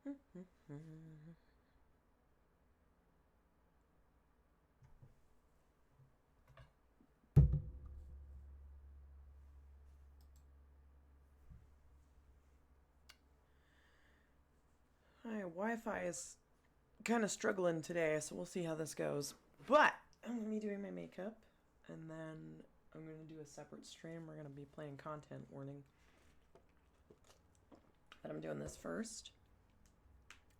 My Wi-Fi is kind of struggling today, so we'll see how this goes. But I'm gonna be doing my makeup, and then I'm gonna do a separate stream. We're gonna be playing content warning. But I'm doing this first.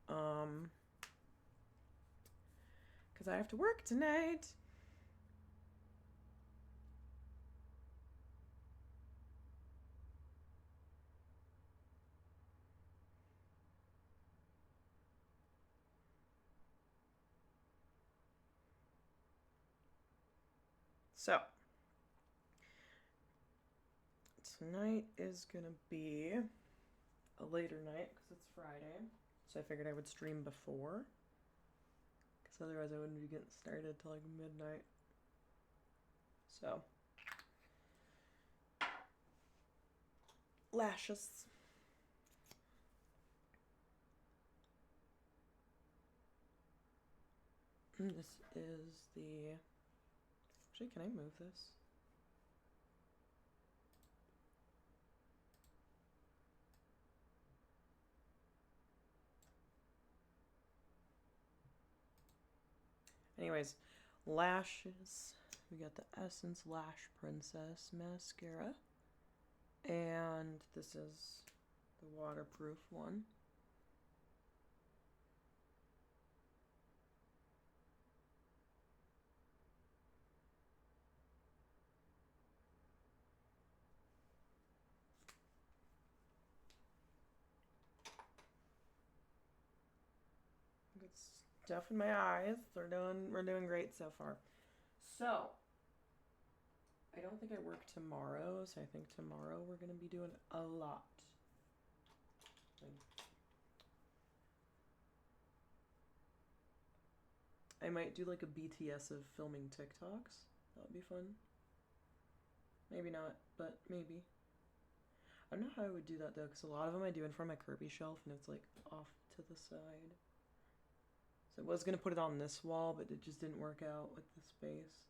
Because I have to work tonight. So, tonight is gonna be a later night because it's Friday. So I figured I would stream before. Because otherwise I wouldn't be getting started till like midnight. So, lashes. And this is the... Actually, can I move this? Anyways, lashes. We got the Essence Lash Princess mascara. And this is the waterproof one. Good stuff in my eyes. We're doing great so far. So, I don't think I work tomorrow, so I think tomorrow we're gonna be doing a lot. I might do like a BTS of filming TikToks. That would be fun. Maybe not, but maybe. I don't know how I would do that though, because a lot of them I do in front of my Kirby shelf and it's like off to the side. So I was going to put it on this wall, but it just didn't work out with the space.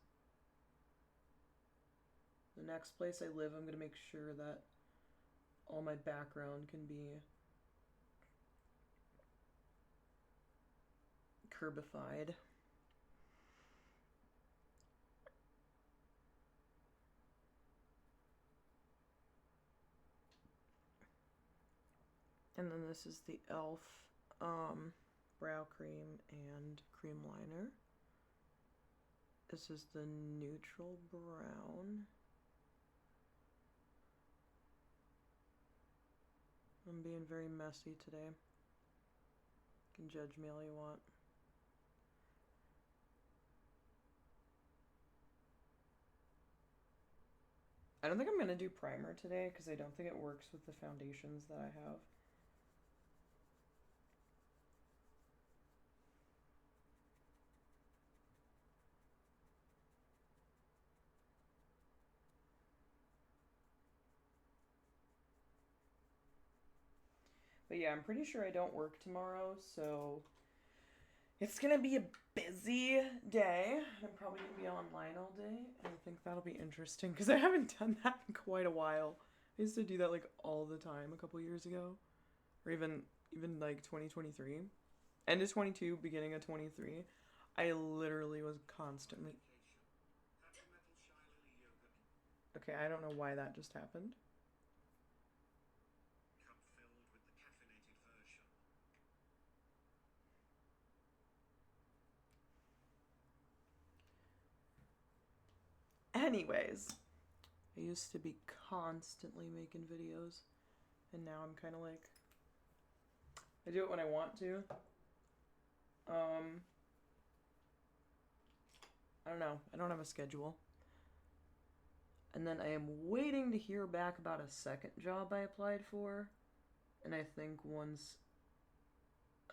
The next place I live, I'm going to make sure that all my background can be curbified. And then this is the e.l.f. Brow cream and cream liner. This is the neutral brown. I'm being very messy today. You can judge me all you want. I don't think I'm going to do primer today because I don't think it works with the foundations that I have. But yeah, I'm pretty sure I don't work tomorrow, so it's gonna be a busy day. I'm probably gonna be online all day, and I think that'll be interesting because I haven't done that in quite a while. I used to do that like all the time a couple years ago, or even like 2023, end of 22, beginning of 23. I literally was constantly. Okay, I don't know why that just happened. Anyways, I used to be constantly making videos, and now I'm kind of like, I do it when I want to. I don't know. I don't have a schedule. And then I am waiting to hear back about a second job I applied for. And I think once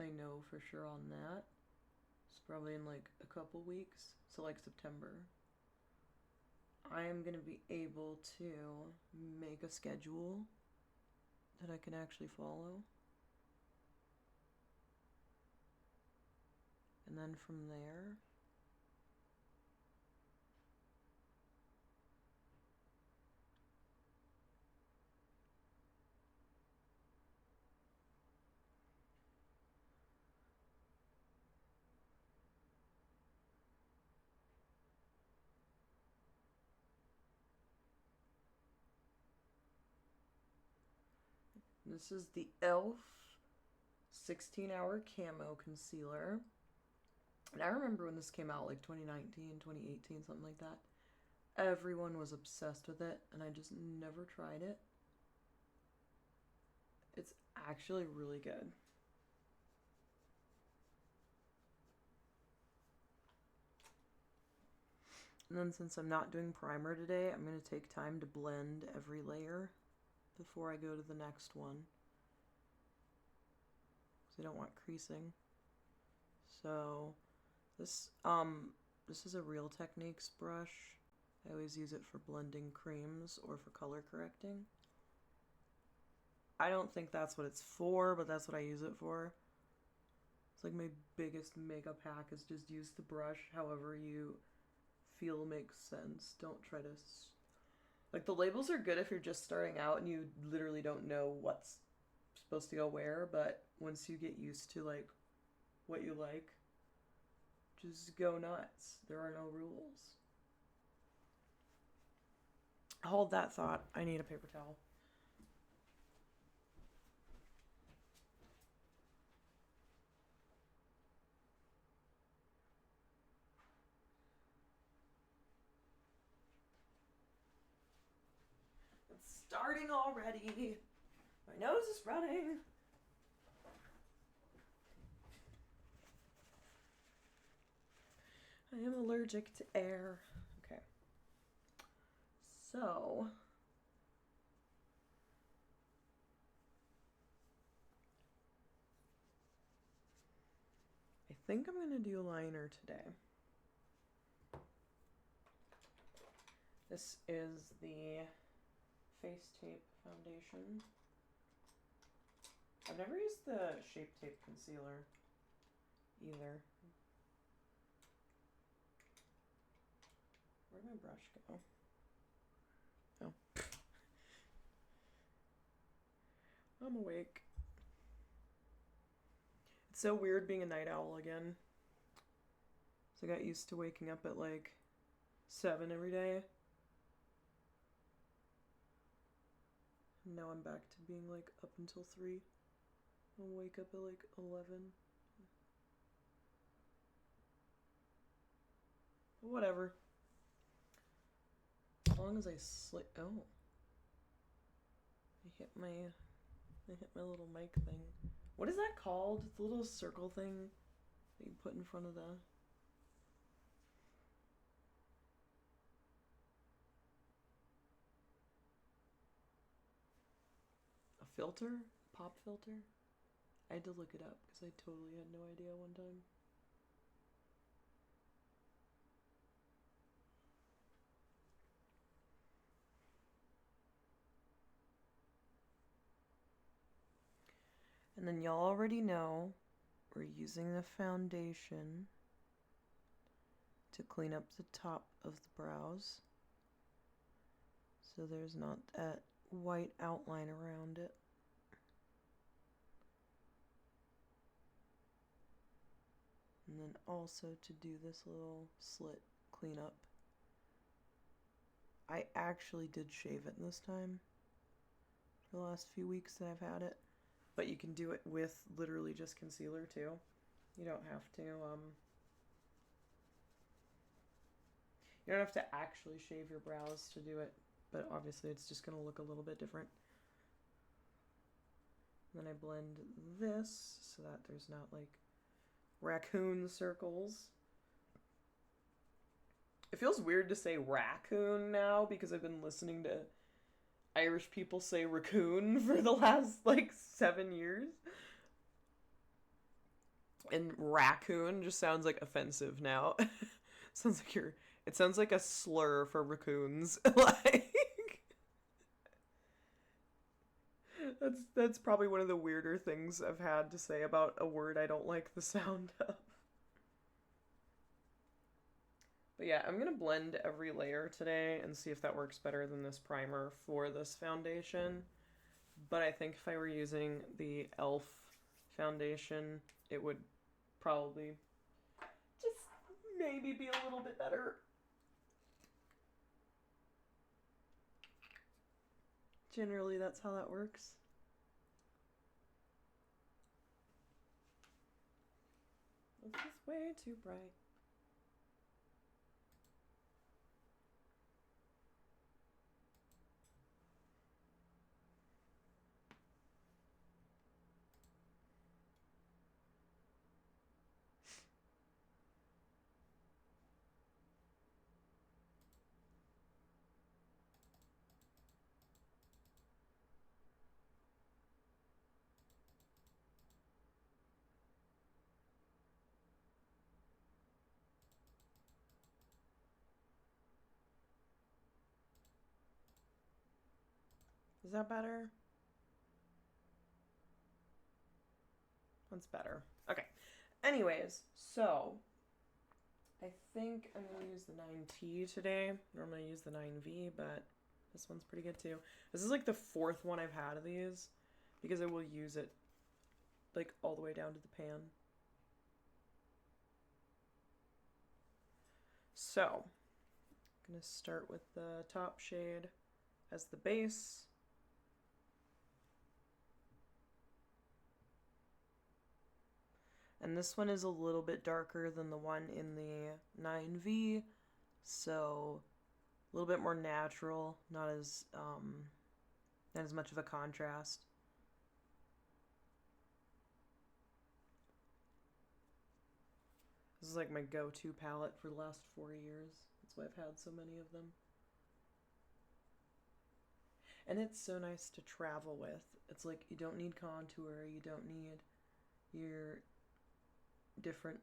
I know for sure on that, it's probably in like a couple weeks, so like September, I am going to be able to make a schedule that I can actually follow. then from there, this is the e.l.f. 16-hour camo concealer. And I remember when this came out, like 2019, 2018, something like that. Everyone was obsessed with it, and I just never tried it. It's actually really good. And then since I'm not doing primer today, I'm going to take time to blend every layer before I go to the next one. Because I don't want creasing. So this is a Real Techniques brush. I always use it for blending creams or for color correcting. I don't think that's what it's for, but that's what I use it for. It's like my biggest makeup hack is just use the brush however you feel makes sense. Don't try to... Like, the labels are good if you're just starting out and you literally don't know what's supposed to go where, but once you get used to, like, what you like, just go nuts. There are no rules. Hold that thought. I need a paper towel. It's starting already. My nose is running. I am allergic to air. Okay. So... I think I'm going to do liner today. This is the Face Tape foundation. I've never used the Shape Tape concealer either. Where'd my brush go? Oh. I'm awake. It's so weird being a night owl again. So I got used to waking up at like 7 every day. And now I'm back to being like up until 3. I'll wake up at like 11. But whatever. As long as I sleep. Oh. I hit my little mic thing. What is that called? The little circle thing that you put in front of the... A filter? Pop filter? I had to look it up because I totally had no idea one time. And then y'all already know we're using the foundation to clean up the top of the brows so there's not that white outline around it. And then also to do this little slit cleanup. I actually did shave it this time for the last few weeks that I've had it. But you can do it with literally just concealer too. You don't have to, you don't have to actually shave your brows to do it, but obviously it's just gonna look a little bit different. And then I blend this so that there's not like raccoon circles. It feels weird to say raccoon now because I've been listening to Irish people say raccoon for the last like 7 years. And raccoon just sounds like offensive now. Sounds like it sounds like a slur for raccoons. Like that's probably one of the weirder things I've had to say about a word I don't like the sound of. But yeah, I'm going to blend every layer today and see if that works better than this primer for this foundation. But I think if I were using the e.l.f. foundation, it would probably just maybe be a little bit better. Generally, that's how that works. This is way too bright. Is that better? That's better. Okay. Anyways, so I think I'm going to use the 9T today. Normally I use the 9V, but this one's pretty good too. This is like the fourth one I've had of these because I will use it like all the way down to the pan. So I'm going to start with the top shade as the base. And this one is a little bit darker than the one in the 9V, so a little bit more natural, not as much of a contrast. This is like my go-to palette for the last 4 years. That's why I've had so many of them. And it's so nice to travel with. It's like you don't need contour, you don't need your different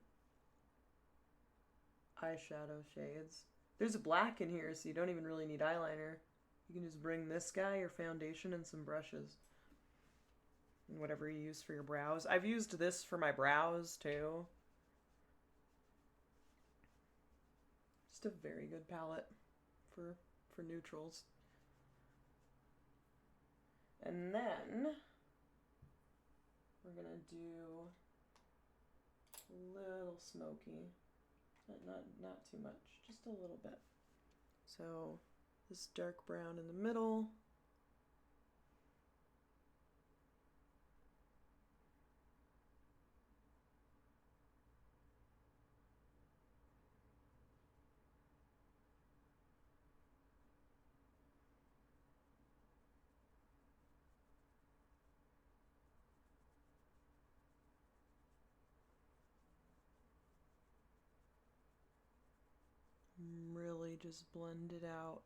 eyeshadow shades. There's a black in here, so you don't even really need eyeliner. You can just bring this guy, your foundation, and some brushes. And whatever you use for your brows. I've used this for my brows, too. Just a very good palette for neutrals. And then we're gonna do a little smoky. Not too much, just a little bit. So this dark brown in the middle. Really just blend it out.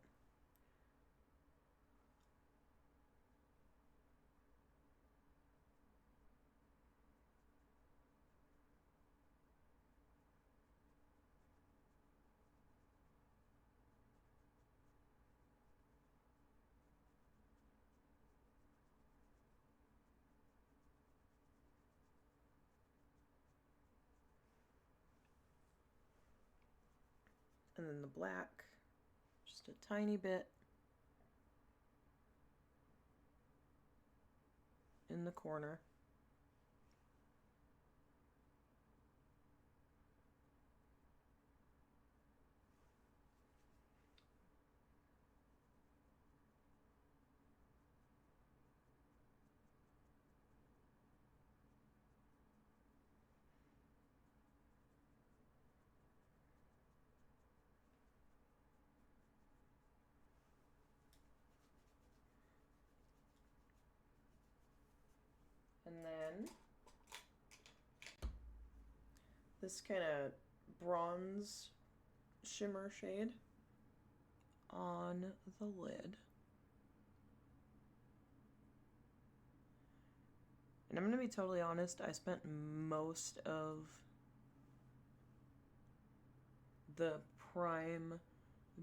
And then the black, just a tiny bit in the corner. And then this kind of bronze shimmer shade on the lid. And I'm going to be totally honest, I spent most of the prime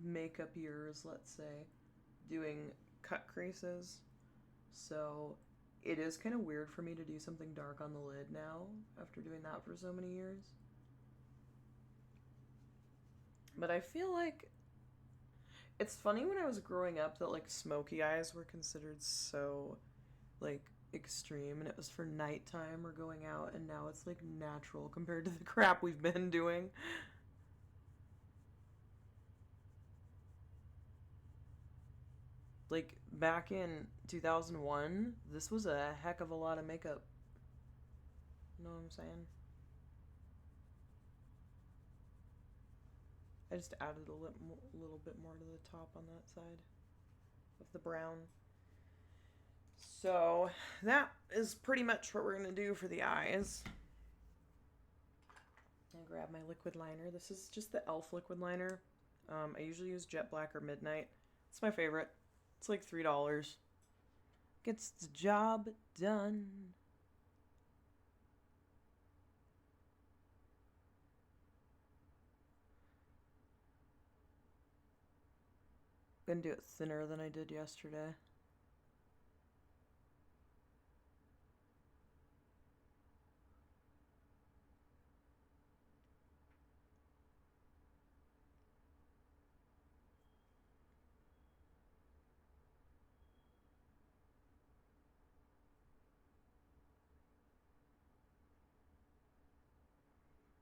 makeup years, let's say, doing cut creases. So it is kind of weird for me to do something dark on the lid now after doing that for so many years. But I feel like it's funny when I was growing up that like smoky eyes were considered so like extreme and it was for nighttime or going out, and now it's like natural compared to the crap we've been doing. Like back in 2001, this was a heck of a lot of makeup. You know what I'm saying? I just added little bit more to the top on that side of the brown. So that is pretty much what we're going to do for the eyes. I'll grab my liquid liner. This is just the e.l.f. liquid liner. I usually use Jet Black or Midnight. It's my favorite. It's like $3. Gets the job done. I'm gonna do it thinner than I did yesterday.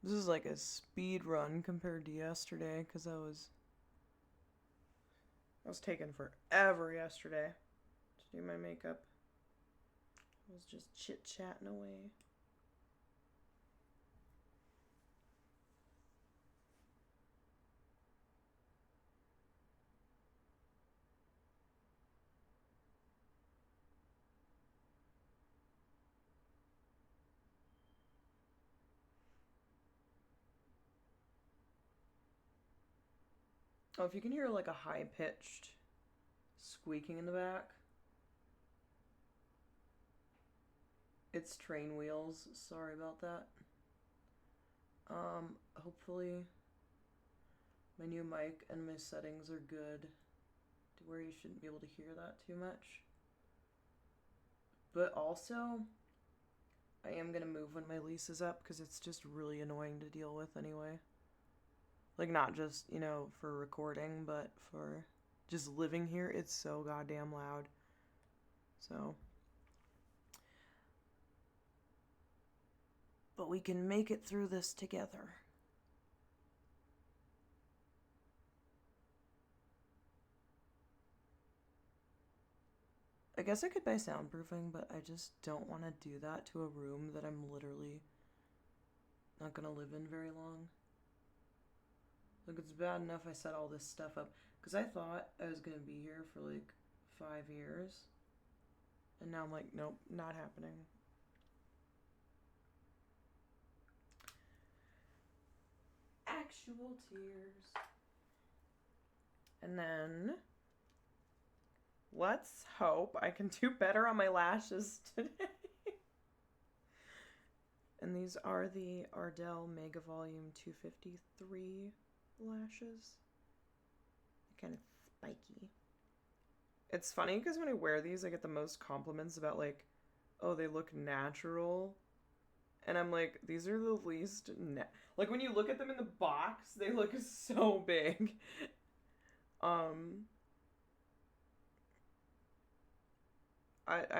This is like a speed run compared to yesterday because I was taking forever yesterday to do my makeup. I was just chit-chatting away. Oh, if you can hear like a high-pitched squeaking in the back, it's train wheels. Sorry about that. Hopefully my new mic and my settings are good to where you shouldn't be able to hear that too much. But also, I am going to move when my lease is up because it's just really annoying to deal with anyway. Like, not just, you know, for recording, but for just living here. It's so goddamn loud. So. But we can make it through this together. I guess I could buy soundproofing, but I just don't want to do that to a room that I'm literally not going to live in very long. Like, it's bad enough I set all this stuff up. Because I thought I was going to be here for like 5 years. And now I'm like, nope, not happening. Actual tears. And then let's hope I can do better on my lashes today. And these are the Ardell Mega Volume 253 lashes. They're kind of spiky. It's funny because when I wear these, I get the most compliments about like, oh, they look natural. And I'm like, these are the least like when you look at them in the box, they look so big. I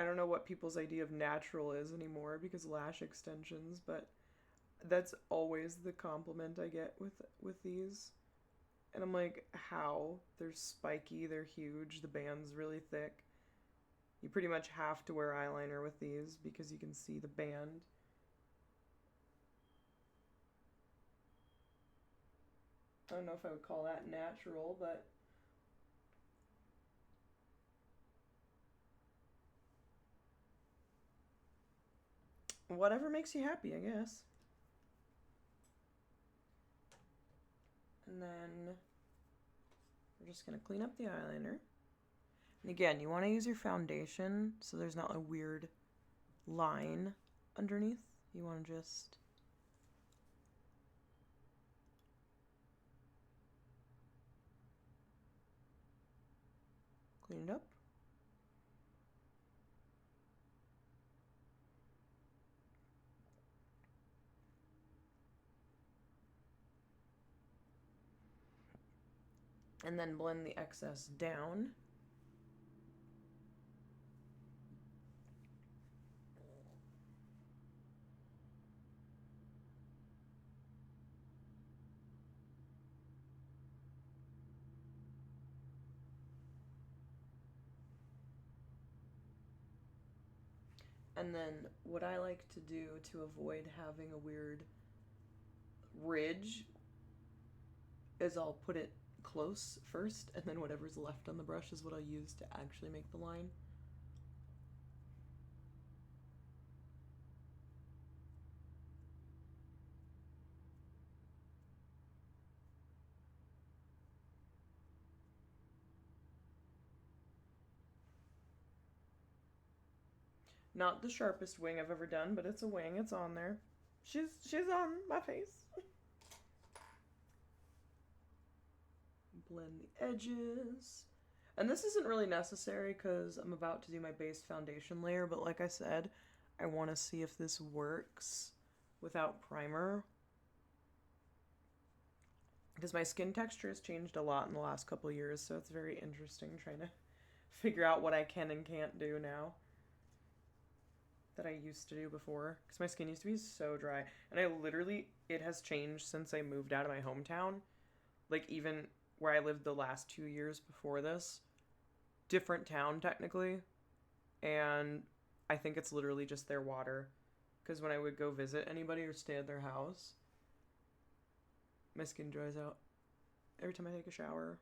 don't know what people's idea of natural is anymore because lash extensions, but that's always the compliment I get with these. And I'm like, how? They're spiky, they're huge, the band's really thick. You pretty much have to wear eyeliner with these because you can see the band. I don't know if I would call that natural, but whatever makes you happy, I guess. And then we're just going to clean up the eyeliner. And again, you want to use your foundation so there's not a weird line underneath. You want to just clean it up. and then blend the excess down. And then what I like to do to avoid having a weird ridge is I'll put it close first, and then whatever's left on the brush is what I'll use to actually make the line. Not the sharpest wing I've ever done, but it's a wing. It's on there. She's on my face. Blend the edges. And this isn't really necessary because I'm about to do my base foundation layer, but like I said, I want to see if this works without primer. Because my skin texture has changed a lot in the last couple years, so it's very interesting trying to figure out what I can and can't do now that I used to do before. Because my skin used to be so dry. And it has changed since I moved out of my hometown. Like, even where I lived the last 2 years before this, different town technically, and I think it's literally just their water, because when I would go visit anybody or stay at their house, my skin dries out every time I take a shower.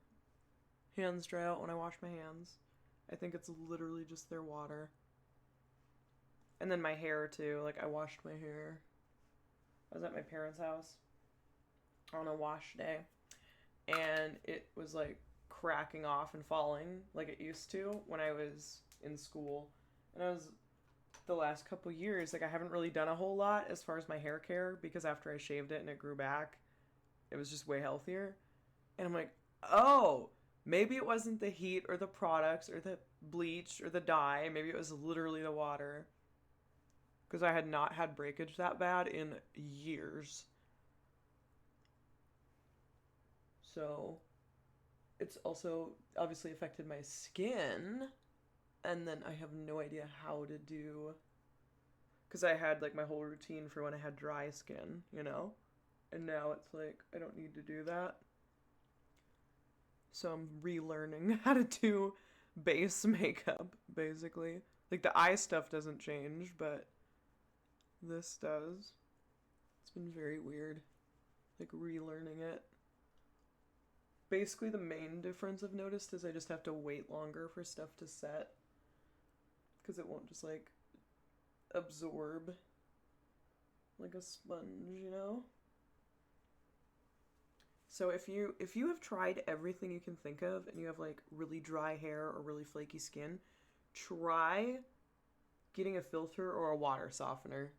Hands dry out when I wash my hands. I think it's literally just their water. And then my hair too, like I washed my hair. I was at my parents' house on a wash day, and it was like cracking off and falling like it used to when I was in school. And I was, the last couple years, like I haven't really done a whole lot as far as my hair care, because after I shaved it and it grew back, it was just way healthier. And I'm like, oh, maybe it wasn't the heat or the products or the bleach or the dye. Maybe it was literally the water. Because I had not had breakage that bad in years. So it's also obviously affected my skin. And then I have no idea how to do, because I had like my whole routine for when I had dry skin, you know? And now it's like, I don't need to do that. So I'm relearning how to do base makeup, basically. Like the eye stuff doesn't change, but this does. It's been very weird, like relearning it. Basically the main difference I've noticed is I just have to wait longer for stuff to set, because it won't just like absorb like a sponge, you know? So if you have tried everything you can think of and you have like really dry hair or really flaky skin, try getting a filter or a water softener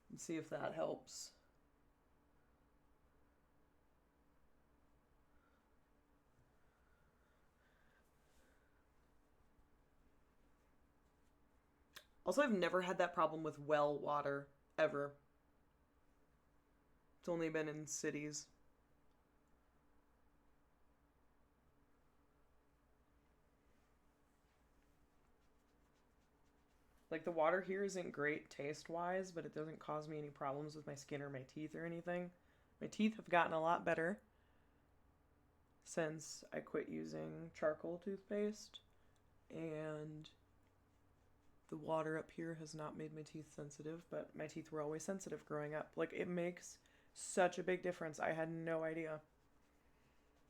and see if that helps. Also, I've never had that problem with well water, ever. It's only been in cities. Like, the water here isn't great taste-wise, but it doesn't cause me any problems with my skin or my teeth or anything. My teeth have gotten a lot better since I quit using charcoal toothpaste, and the water up here has not made my teeth sensitive, but my teeth were always sensitive growing up. Like, it makes such a big difference. I had no idea.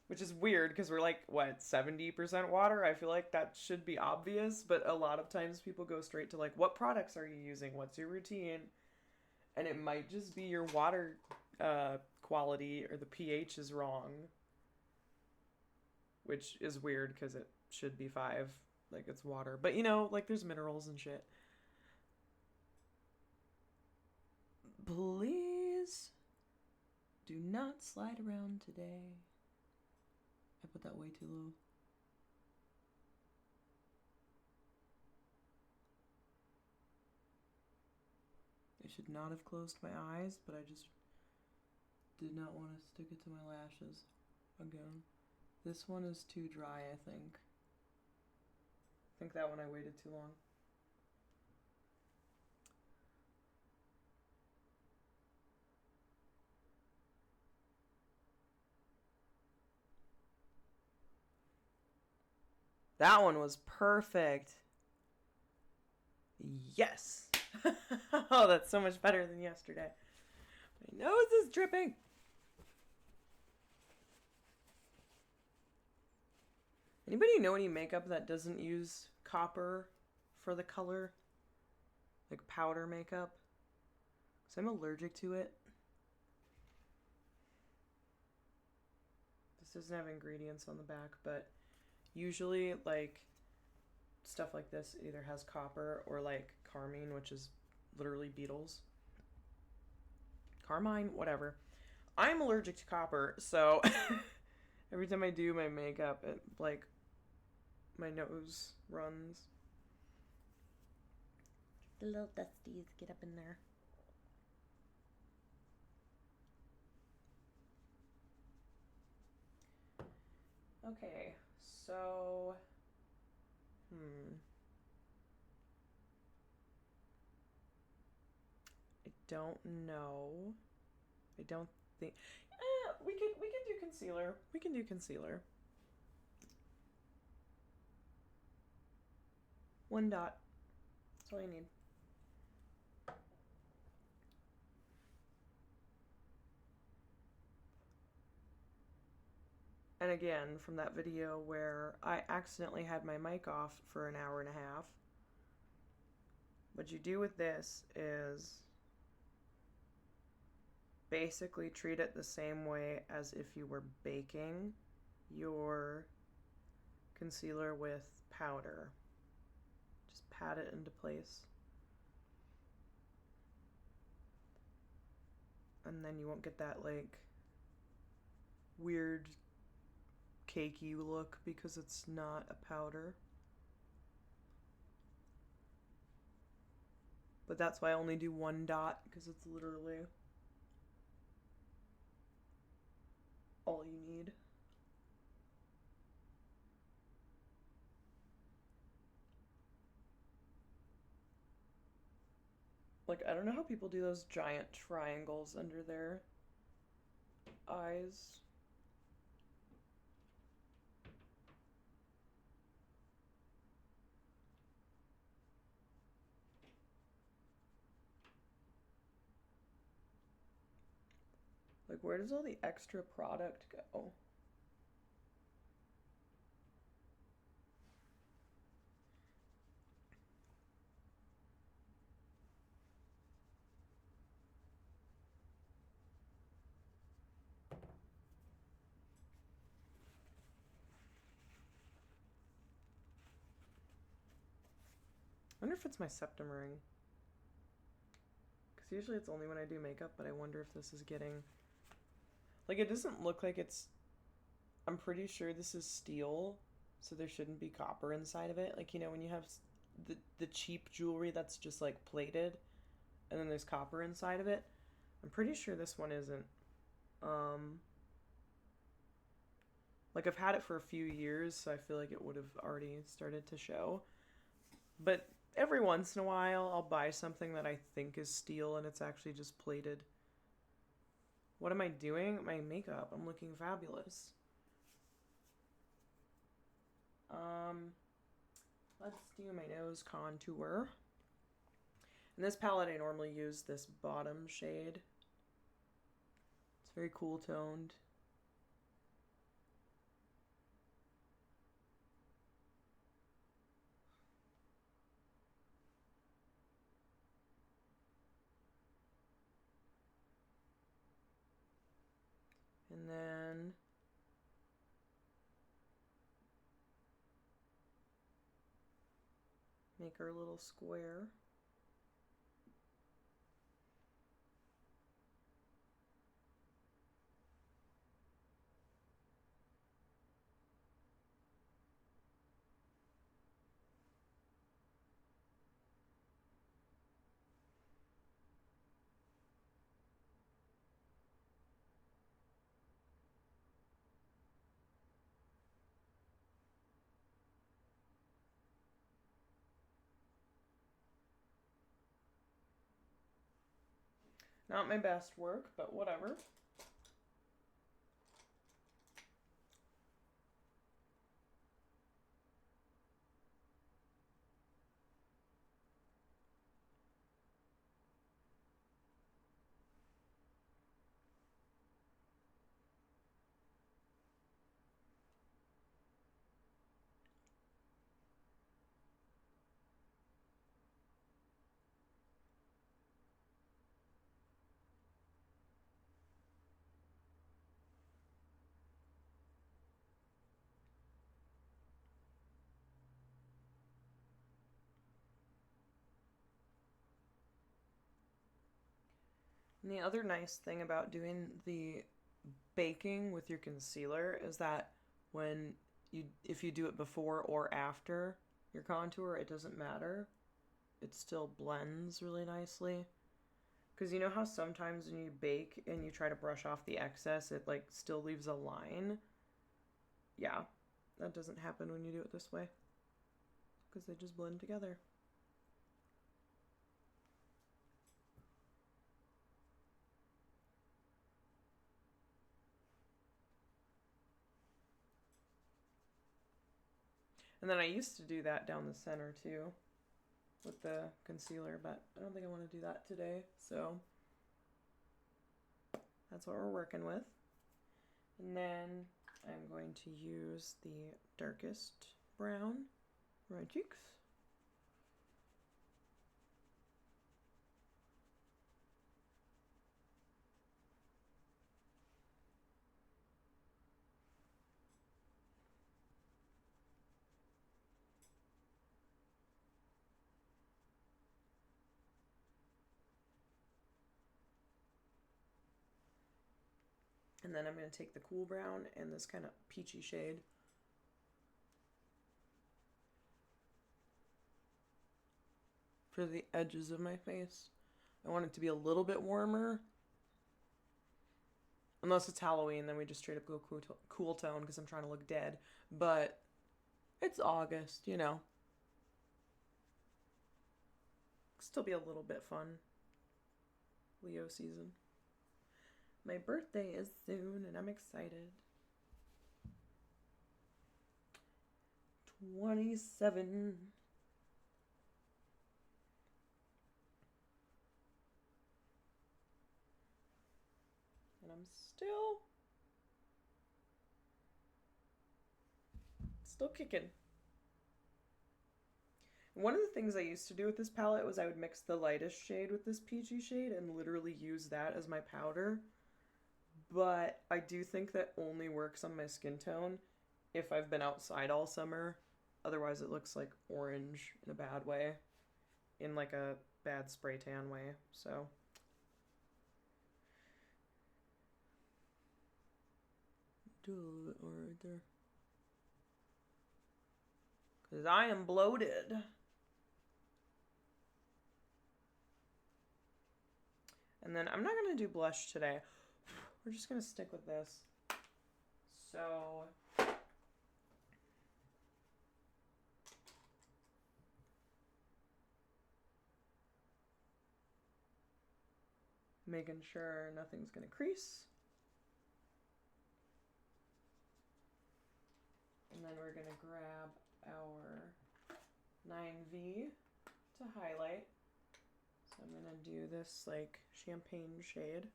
Which is weird because we're like, what, 70% water? I feel like that should be obvious, but a lot of times people go straight to like, what products are you using? What's your routine? And it might just be your water quality, or the pH is wrong, which is weird because it should be 5, like it's water. But you know, like there's minerals and shit. Please do not slide around today. I put that way too low. I should not have closed my eyes, but I just did not want to stick it to my lashes again. This one is too dry, I think. I think that one I waited too long. That one was perfect. Yes. Oh, that's so much better than yesterday. My nose is dripping. Anybody know any makeup that doesn't use copper for the color? Like powder makeup? Because I'm allergic to it. This doesn't have ingredients on the back, but usually like stuff like this either has copper or like carmine, which is literally beetles. Carmine, whatever. I'm allergic to copper, so every time I do my makeup, it like my nose runs. The little dusties get up in there. Okay, so I don't know. I don't think we can do concealer. We can do concealer. 1 dot. That's all you need. And again, from that video where I accidentally had my mic off for an hour and a half, what you do with this is basically treat it the same way as if you were baking your concealer with powder. Just pat it into place. And then you won't get that like weird cakey look because it's not a powder. But that's why I only do 1 dot, because it's literally all you need. Like, I don't know how people do those giant triangles under their eyes. Like, where does all the extra product go? I wonder if it's my septum ring. Because usually it's only when I do makeup, but I wonder if this is getting... Like, it doesn't look like it's... I'm pretty sure this is steel, so there shouldn't be copper inside of it. Like, you know, when you have the cheap jewelry that's just, like, plated, and then there's copper inside of it. I'm pretty sure this one isn't. Like, I've had it for a few years, so I feel like it would have already started to show. But every once in a while, I'll buy something that I think is steel, and it's actually just plated. What am I doing? My makeup. I'm looking fabulous. Let's do my nose contour. In this palette, I normally use this bottom shade. It's very cool toned. And then make our little square. Not my best work, but whatever. And the other nice thing about doing the baking with your concealer is that if you do it before or after your contour, it doesn't matter. It still blends really nicely. Because you know how sometimes when you bake and you try to brush off the excess, it like still leaves a line? Yeah, that doesn't happen when you do it this way. Because they just blend together. And then I used to do that down the center too with the concealer, but I don't think I want to do that today. So that's what we're working with. And then I'm going to use the darkest brown for my cheeks. And then I'm going to take the cool brown and this kind of peachy shade. For the edges of my face. I want it to be a little bit warmer. Unless it's Halloween, then we just straight up go cool tone because I'm trying to look dead. But it's August, you know. Still be a little bit fun. Leo season. My birthday is soon and I'm excited. 27. And I'm still kicking. One of the things I used to do with this palette was I would mix the lightest shade with this peachy shade and literally use that as my powder. But I do think that only works on my skin tone if I've been outside all summer. Otherwise it looks like orange in a bad way. In like a bad spray tan way, so. Do a little bit more right there. Because I am bloated. And then I'm not going to do blush today. We're just going to stick with this. So making sure nothing's going to crease. And then we're going to grab our 9V to highlight. So I'm going to do this like champagne shade.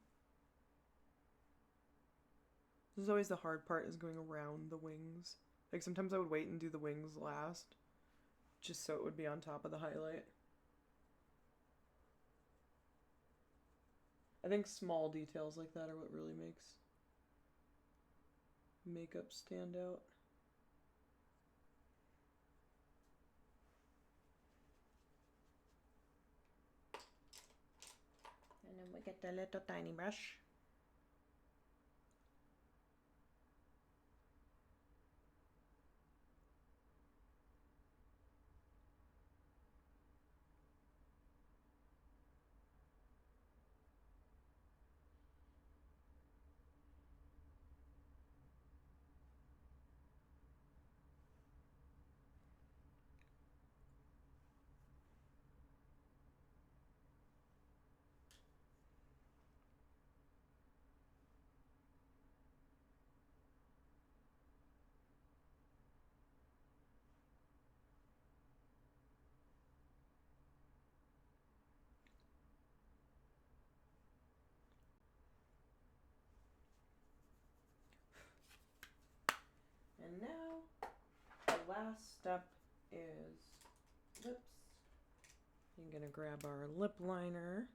This is always the hard part, is going around the wings. Like sometimes I would wait and do the wings last, just so it would be on top of the highlight. I think small details like that are what really makes makeup stand out. And then we get the little tiny brush. And now the last step is lips. I'm gonna grab our lip liner.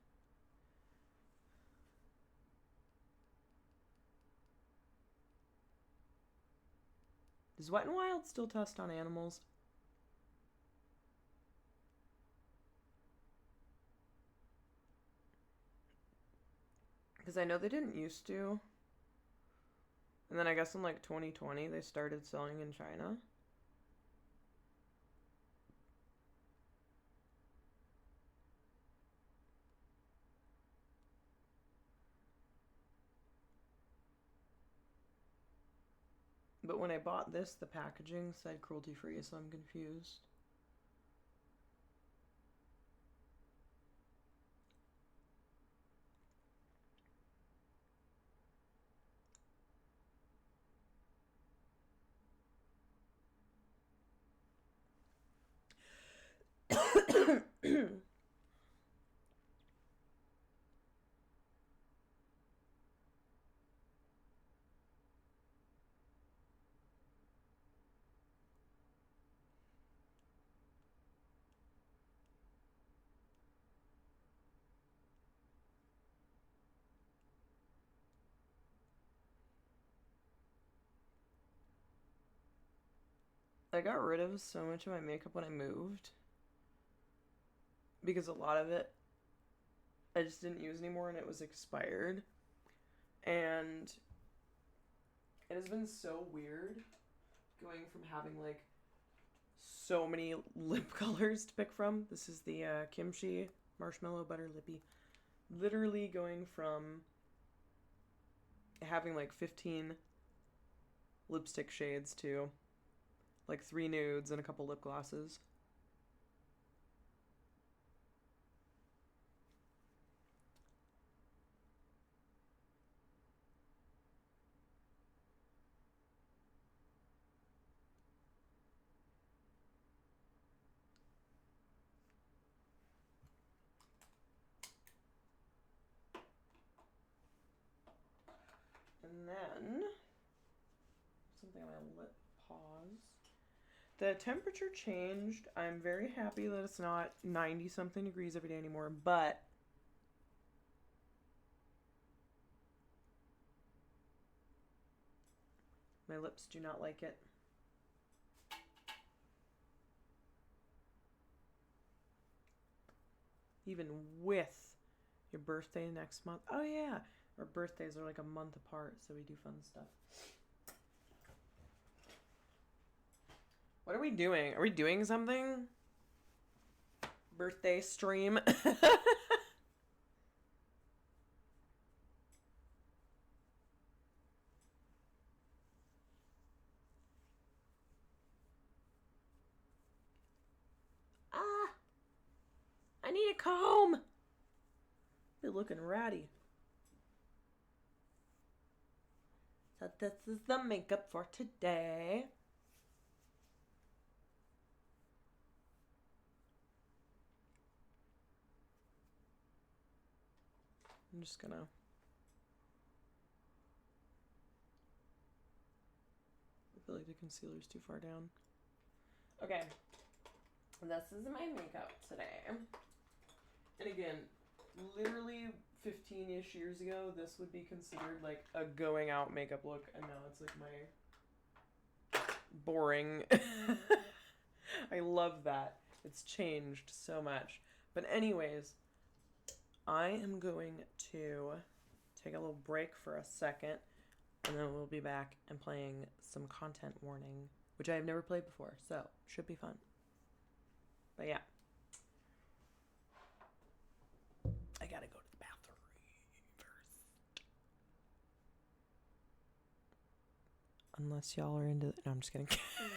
Does Wet n Wild still test on animals? Because I know they didn't used to. And then I guess in like 2020 they started selling in China. But when I bought this, the packaging said cruelty free, so I'm confused. I got rid of so much of my makeup when I moved. Because a lot of it I just didn't use anymore and it was expired. And it has been so weird going from having like so many lip colors to pick from. This is the Kimchi Marshmallow Butter Lippy. Literally going from having like 15 lipstick shades to like 3 nudes and a couple lip glosses. And then something on my lip pause. The temperature changed. I'm very happy that it's not 90 something degrees every day anymore, but my lips do not like it. Even with your birthday next month. Oh yeah, our birthdays are like a month apart, so we do fun stuff. What are we doing? Are we doing something? Birthday stream. Ah, I need a comb. You're looking ratty. So this is the makeup for today. I'm just gonna I feel like the concealer's too far down. Okay. This is my makeup today. And again, literally 15-ish years ago, this would be considered like a going out makeup look, and now it's like my boring. I love that. It's changed so much. But anyways, I am going to take a little break for a second, and then we'll be back and playing some content warning, which I have never played before, so should be fun. But yeah. I gotta go to the bathroom first. Unless y'all are into it. No, I'm just kidding.